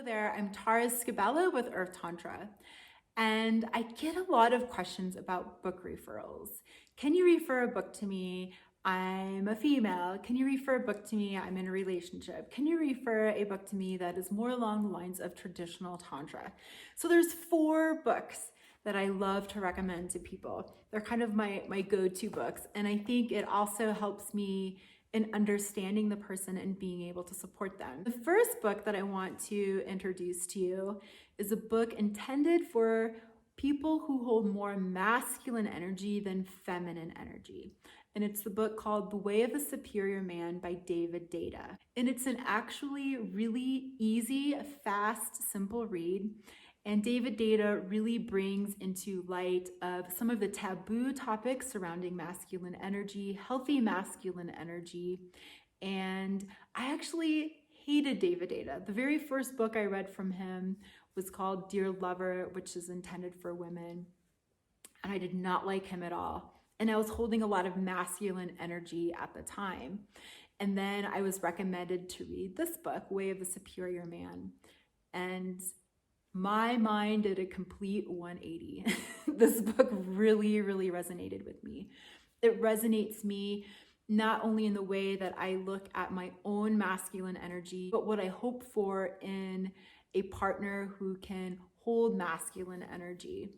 there, I'm Tara Scabella with Earth Tantra, and I get a lot of questions about book referrals. Can you refer a book to me? I'm a female. Can you refer a book to me? I'm in a relationship. Can you refer a book to me that is more along the lines of traditional Tantra? So there's 4 books that I love to recommend to people. They're kind of my go-to books, and I think it also helps me in understanding the person and being able to support them. The first book that I want to introduce to you is a book intended for people who hold more masculine energy than feminine energy. And it's the book called The Way of a Superior Man by David Deida. And it's an actually really easy, fast, simple read. And David Deida really brings into light of some of the taboo topics surrounding masculine energy, healthy masculine energy. And I actually hated David Deida. The very first book I read from him was called Dear Lover, which is intended for women. And I did not like him at all. And I was holding a lot of masculine energy at the time. And then I was recommended to read this book, Way of a Superior Man. And my mind did a complete 180. This book really, really resonated with me. It resonates me not only in the way that I look at my own masculine energy, but what I hope for in a partner who can hold masculine energy.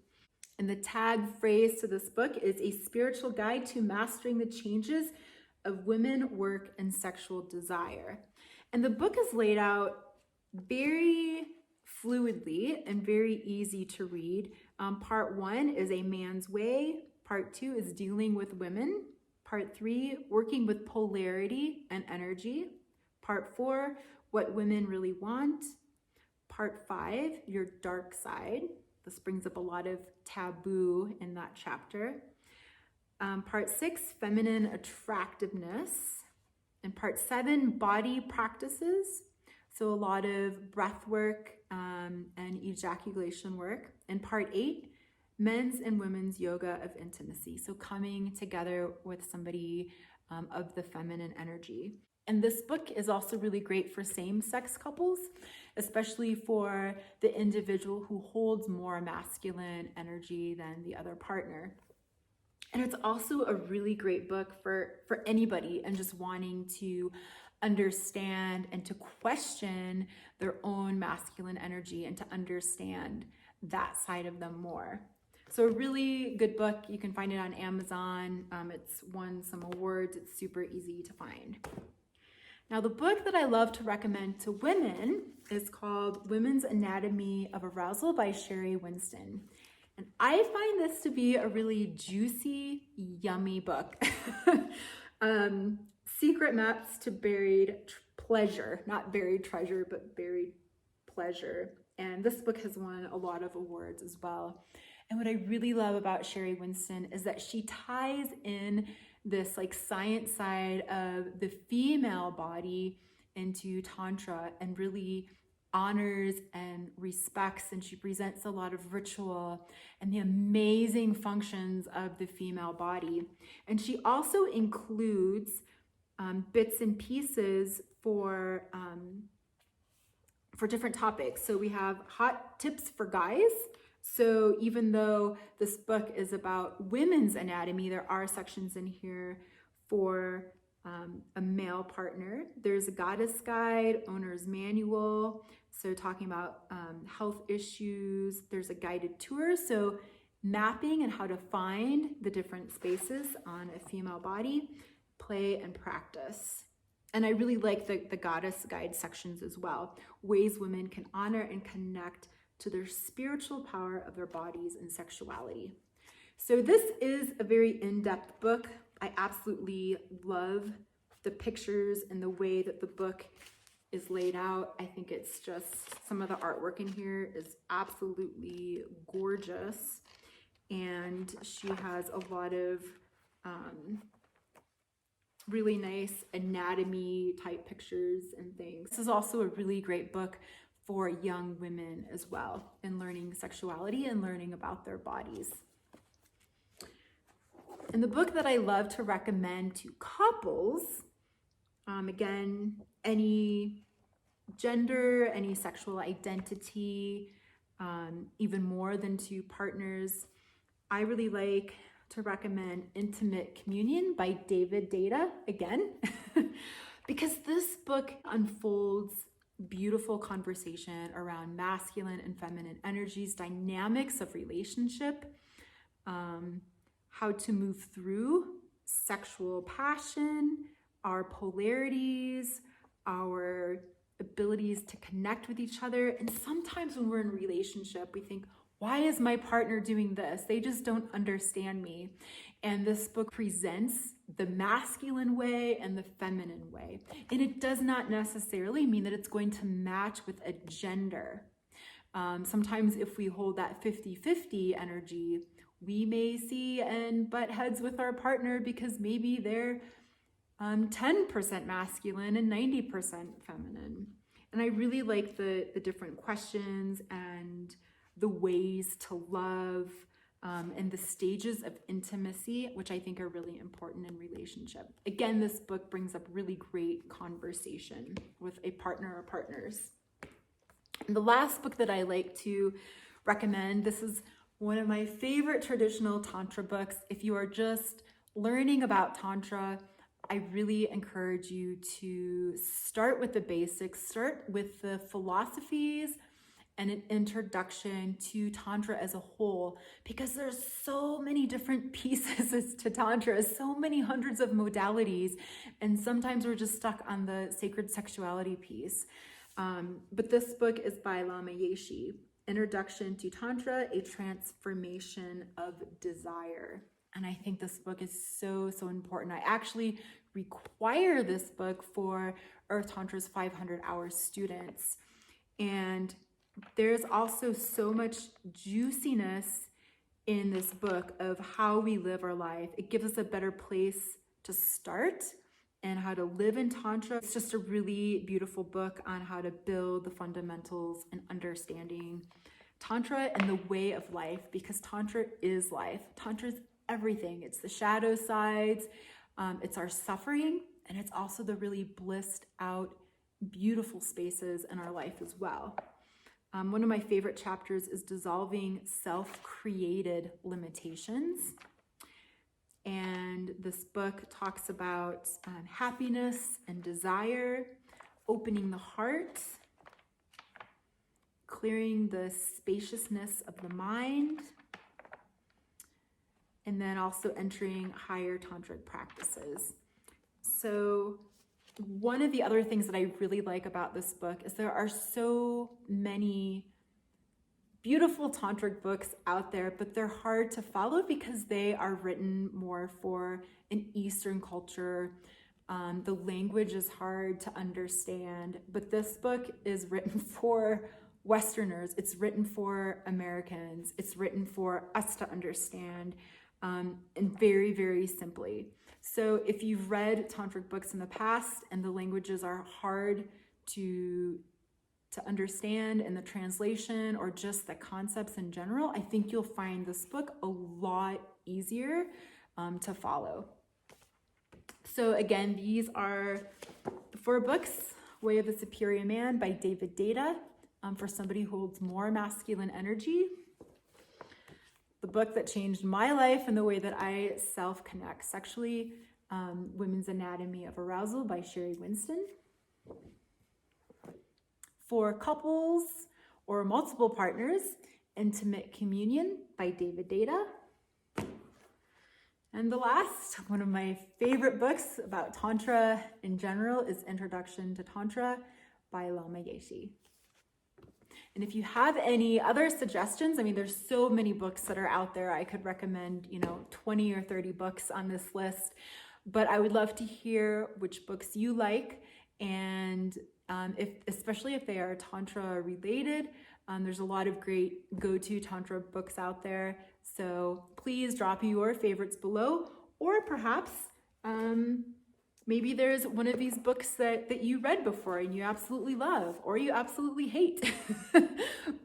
And the tag phrase to this book is a spiritual guide to mastering the changes of women, work, and sexual desire. And the book is laid out very fluidly and very easy to read. Part 1 is a man's way. Part 2 is dealing with women. Part 3, working with polarity and energy. Part 4, what women really want. Part 5, your dark side. This brings up a lot of taboo in that chapter. Part 6, feminine attractiveness. And part 7, body practices. So a lot of breath work and ejaculation work. And part 8, men's and women's yoga of intimacy. So coming together with somebody of the feminine energy. And this book is also really great for same-sex couples, especially for the individual who holds more masculine energy than the other partner. And it's also a really great book for anybody and just wanting to understand and to question their own masculine energy and to understand that side of them more. So a really good book. You can find it on Amazon. It's won some awards. It's super easy to find. Now, the book that I love to recommend to women is called Women's Anatomy of Arousal by Sherry Winston. And I find this to be a really juicy, yummy book. Secret maps to buried pleasure, not buried treasure, but buried pleasure. And this book has won a lot of awards as well. And what I really love about Sherry Winston is that she ties in this like science side of the female body into Tantra and really honors and respects, and she presents a lot of ritual and the amazing functions of the female body. And she also includes bits and pieces for different topics. So we have hot tips for guys. So even though this book is about women's anatomy, there are sections in here for a male partner. There's a goddess guide, owner's manual. So talking about health issues. There's a guided tour. So mapping and how to find the different spaces on a female body, play and practice. And I really like the goddess guide sections as well. Ways women can honor and connect to their spiritual power of their bodies and sexuality. So this is a very in-depth book. I absolutely love the pictures and the way that the book is laid out. I think it's just, some of the artwork in here is absolutely gorgeous. And she has a lot of really nice anatomy type pictures and things. This is also a really great book for young women as well, in learning sexuality and learning about their bodies. And the book that I love to recommend to couples, again, any gender, any sexual identity, even more than two partners. I really like to recommend Intimate Communion by David Data again, because this book unfolds beautiful conversation around masculine and feminine energies, dynamics of relationship, how to move through sexual passion, our polarities, our abilities to connect with each other. And sometimes when we're in a relationship, we think, why is my partner doing this? They just don't understand me. And this book presents the masculine way and the feminine way. And it does not necessarily mean that it's going to match with a gender. Sometimes if we hold that 50-50 energy, we may see and butt heads with our partner because maybe they're 10% masculine and 90% feminine. And I really like the different questions and the ways to love and the stages of intimacy, which I think are really important in relationship. Again, this book brings up really great conversation with a partner or partners. And the last book that I like to recommend, this is one of my favorite traditional Tantra books. If you are just learning about Tantra, I really encourage you to start with the basics, start with the philosophies and an introduction to Tantra as a whole, because there's so many different pieces to Tantra, so many hundreds of modalities, and sometimes we're just stuck on the sacred sexuality piece. But this book is by Lama Yeshe, Introduction to Tantra, A Transformation of Desire. And I think this book is so important. I actually require this book for Earth Tantra's 500-hour students. And there's also so much juiciness in this book of how we live our life. It gives us a better place to start and how to live in Tantra. It's just a really beautiful book on how to build the fundamentals and understanding Tantra and the way of life, because Tantra is life. Tantra is everything. It's the shadow sides, it's our suffering, and it's also the really blissed out, beautiful spaces in our life as well. One of my favorite chapters is Dissolving Self-Created Limitations. And this book talks about happiness and desire, opening the heart, clearing the spaciousness of the mind, and then also entering higher tantric practices. So one of the other things that I really like about this book is there are so many beautiful tantric books out there, but they're hard to follow because they are written more for an Eastern culture. The language is hard to understand, but this book is written for Westerners. It's written for Americans. It's written for us to understand, and very, very simply. So if you've read tantric books in the past and the languages are hard to understand in the translation or just the concepts in general, I think you'll find this book a lot easier to follow. So again, these are the 4 books: Way of the Superior Man by David Data, for somebody who holds more masculine energy. The book that changed my life and the way that I self-connect sexually, Women's Anatomy of Arousal by Sherry Winston. For couples or multiple partners, Intimate Communion by David Data. And the last, one of my favorite books about Tantra in general, is Introduction to Tantra by Lama Yeshe. And if you have any other suggestions, I mean, there's so many books that are out there. I could recommend, 20 or 30 books on this list, but I would love to hear which books you like. And especially if they are Tantra related, there's a lot of great go-to Tantra books out there. So please drop your favorites below, or perhaps maybe there's one of these books that you read before and you absolutely love, or you absolutely hate.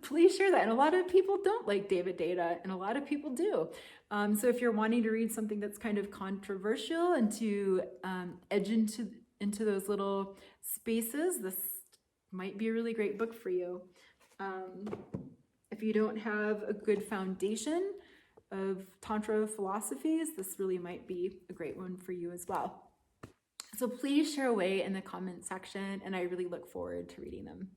Please share that. And a lot of people don't like David Data, and a lot of people do. So if you're wanting to read something that's kind of controversial and to edge into those little spaces, this might be a really great book for you. If you don't have a good foundation of Tantra philosophies, this really might be a great one for you as well. So please share away in the comment section, and I really look forward to reading them.